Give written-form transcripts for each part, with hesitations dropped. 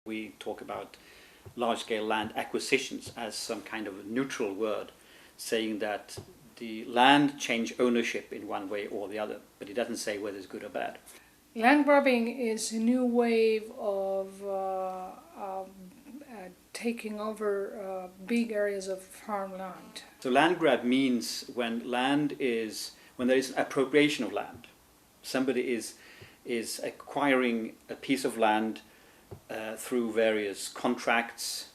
We talk about large-scale land acquisitions as some kind of neutral word, saying that the land change ownership in one way or the other, but it doesn't say whether it's good or bad. Land grabbing is a new wave of taking over big areas of farmland. So land grab means when there is an appropriation of land. Somebody is acquiring a piece of land through various contracts,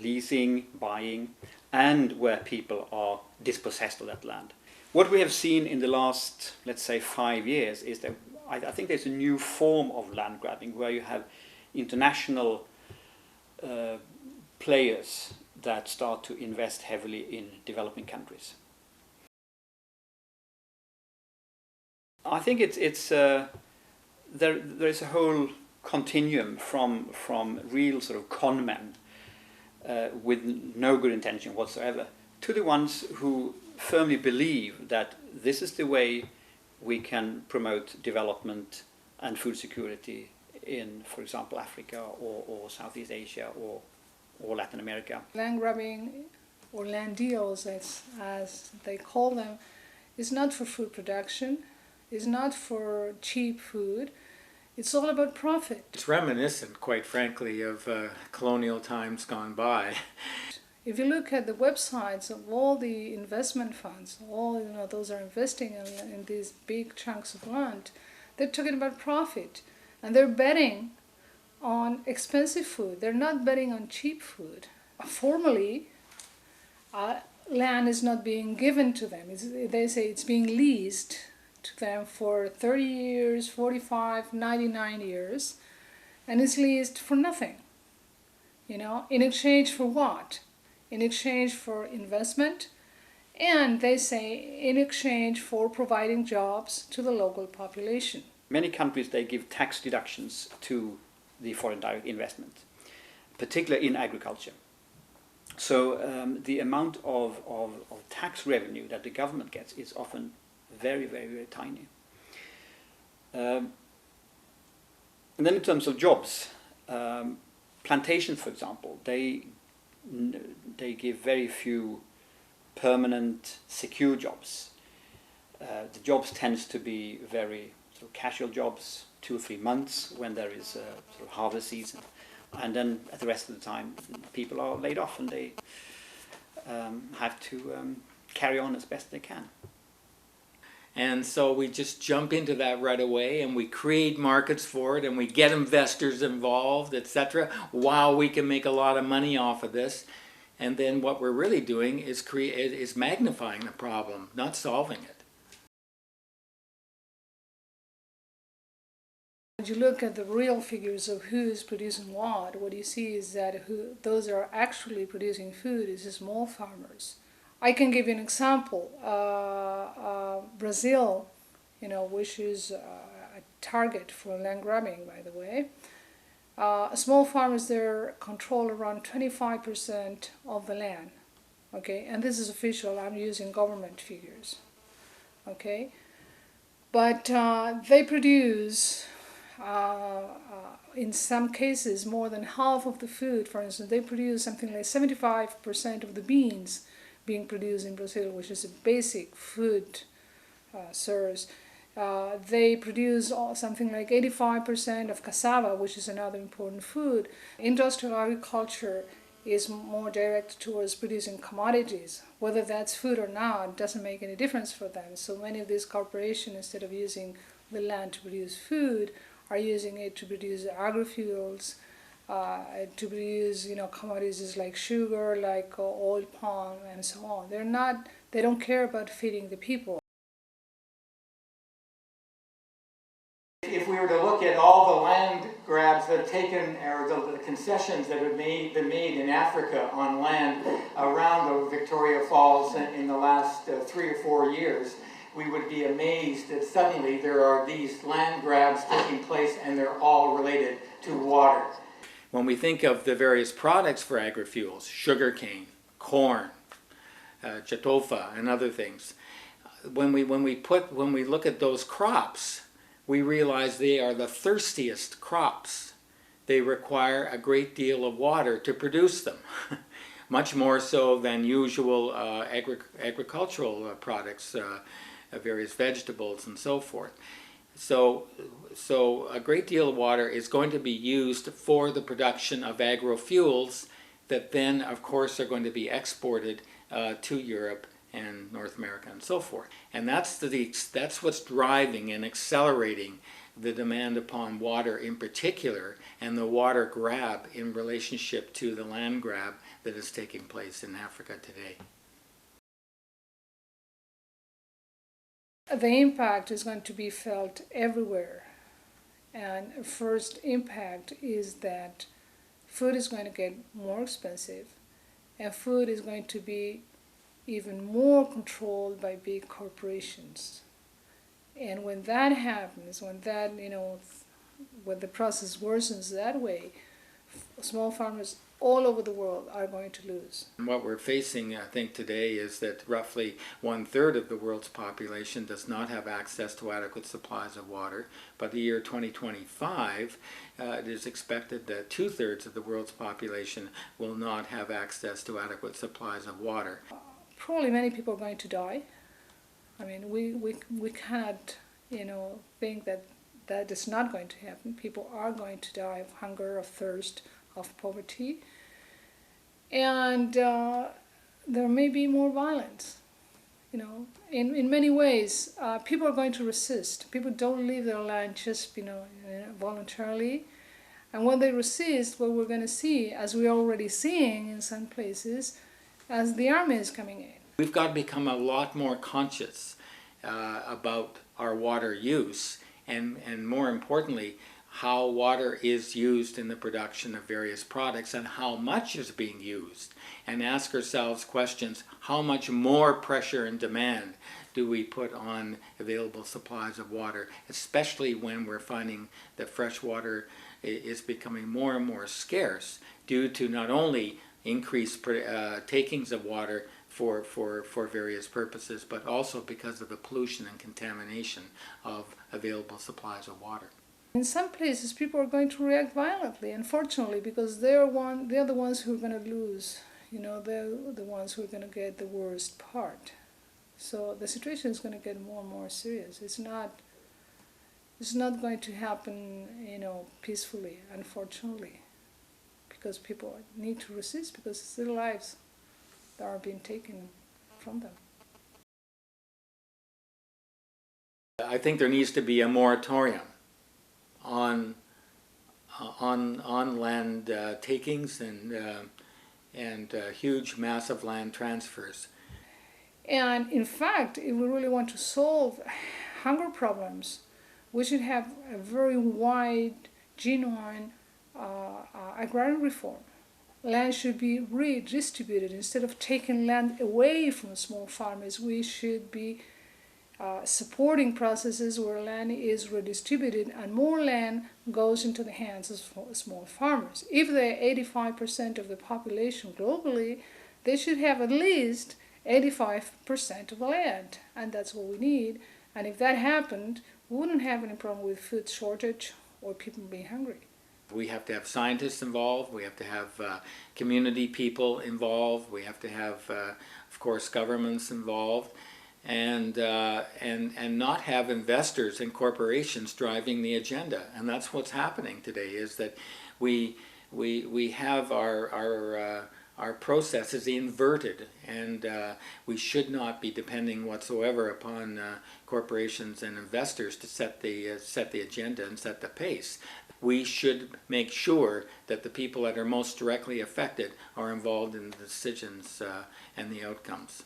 leasing, buying, and where people are dispossessed of that land. What we have seen in the last, let's say, 5 years is that I think there's a new form of land grabbing where you have international players that start to invest heavily in developing countries. I think there is a whole continuum from real sort of con men with no good intention whatsoever to the ones who firmly believe that this is the way we can promote development and food security in, for example, Africa or Southeast Asia or Latin America. Land grabbing, or land deals as they call them, is not for food production, is not for cheap food. It's all about profit. It's reminiscent, quite frankly, of colonial times gone by. If you look at the websites of all the investment funds, those are investing in these big chunks of land, they're talking about profit. And they're betting on expensive food. They're not betting on cheap food. Formally, land is not being given to them. They say it's being leased to them for 30 years, 45, 99 years, and it's leased for nothing. In exchange for what? In exchange for investment, and they say in exchange for providing jobs to the local population. Many countries, they give tax deductions to the foreign direct investment, particularly in agriculture. So the amount of tax revenue that the government gets is often very, very, very tiny. And then in terms of jobs, plantations, for example, they give very few permanent, secure jobs. The jobs tends to be very sort of casual jobs, 2 or 3 months when there is a sort of harvest season, and then the rest of the time people are laid off and they have to carry on as best they can. And so we just jump into that right away and we create markets for it and we get investors involved, etc. Wow, we can make a lot of money off of this. And then what we're really doing is magnifying the problem, not solving it. When you look at the real figures of who is producing what you see is that those are actually producing food is the small farmers. I can give you an example. Brazil, which is a target for land grabbing, by the way. Small farmers there control around 25% of the land. Okay, and this is official. I'm using government figures. Okay, but they produce, in some cases, more than half of the food. For instance, they produce something like 75% of the beans being produced in Brazil, which is a basic food source. They produce something like 85% of cassava, which is another important food. Industrial agriculture is more direct towards producing commodities. Whether that's food or not doesn't make any difference for them. So many of these corporations, instead of using the land to produce food, are using it to produce agrofuels, to produce commodities like sugar, like oil palm, and so on. They don't care about feeding the people. If we were to look at all the land grabs that have taken, or the concessions that have been made in Africa on land around the Victoria Falls in the last 3 or 4 years, we would be amazed that suddenly there are these land grabs taking place and they're all related to water. When we think of the various products for agri-fuels, sugarcane, corn, chatofa, and other things, when we look at those crops, we realize they are the thirstiest crops they require a great deal of water to produce them, much more so than usual agricultural products, various vegetables and so forth. So a great deal of water is going to be used for the production of agrofuels that then, of course, are going to be exported to Europe and North America and so forth. And that's what's driving and accelerating the demand upon water in particular, and the water grab in relationship to the land grab that is taking place in Africa today. The impact is going to be felt everywhere. And first impact is that food is going to get more expensive, and food is going to be even more controlled by big corporations. And when that happens, when the process worsens that way, small farmers all over the world are going to lose. And what we're facing, I think, today is that roughly 1/3 of the world's population does not have access to adequate supplies of water. By the year 2025, it is expected that 2/3 of the world's population will not have access to adequate supplies of water. Probably many people are going to die. I mean, we cannot, think that is not going to happen. People are going to die of hunger, of thirst, of poverty. And there may be more violence. In many ways, people are going to resist. People don't leave their land just, voluntarily. And when they resist, what we're going to see, as we're already seeing in some places, as the army is coming in. We've got to become a lot more conscious about our water use, and more importantly, how water is used in the production of various products and how much is being used, and ask ourselves questions: how much more pressure and demand do we put on available supplies of water, especially when we're finding that fresh water is becoming more and more scarce due to not only increased takings of water for various purposes, but also because of the pollution and contamination of available supplies of water. In some places, people are going to react violently, unfortunately, because they're the ones who are going to lose. They're the ones who are going to get the worst part. So the situation is going to get more and more serious. It's not going to happen, peacefully, unfortunately, because people need to resist, because it's their lives that are being taken from them. I think there needs to be a moratorium on land takings and huge, massive land transfers. And in fact, if we really want to solve hunger problems, we should have a very wide, genuine agrarian reform. Land should be redistributed. Instead of taking land away from small farmers, we should be supporting processes where land is redistributed and more land goes into the hands of small farmers. If they're 85% of the population globally, they should have at least 85% of the land, and that's what we need. And if that happened, we wouldn't have any problem with food shortage or people being hungry. We have to have scientists involved, we have to have community people involved, we have to have, of course, governments involved, and not have investors and corporations driving the agenda. And that's what's happening today, is that we have our processes inverted, and we should not be depending whatsoever upon corporations and investors to set the agenda and set the pace. We should make sure that the people that are most directly affected are involved in the decisions and the outcomes.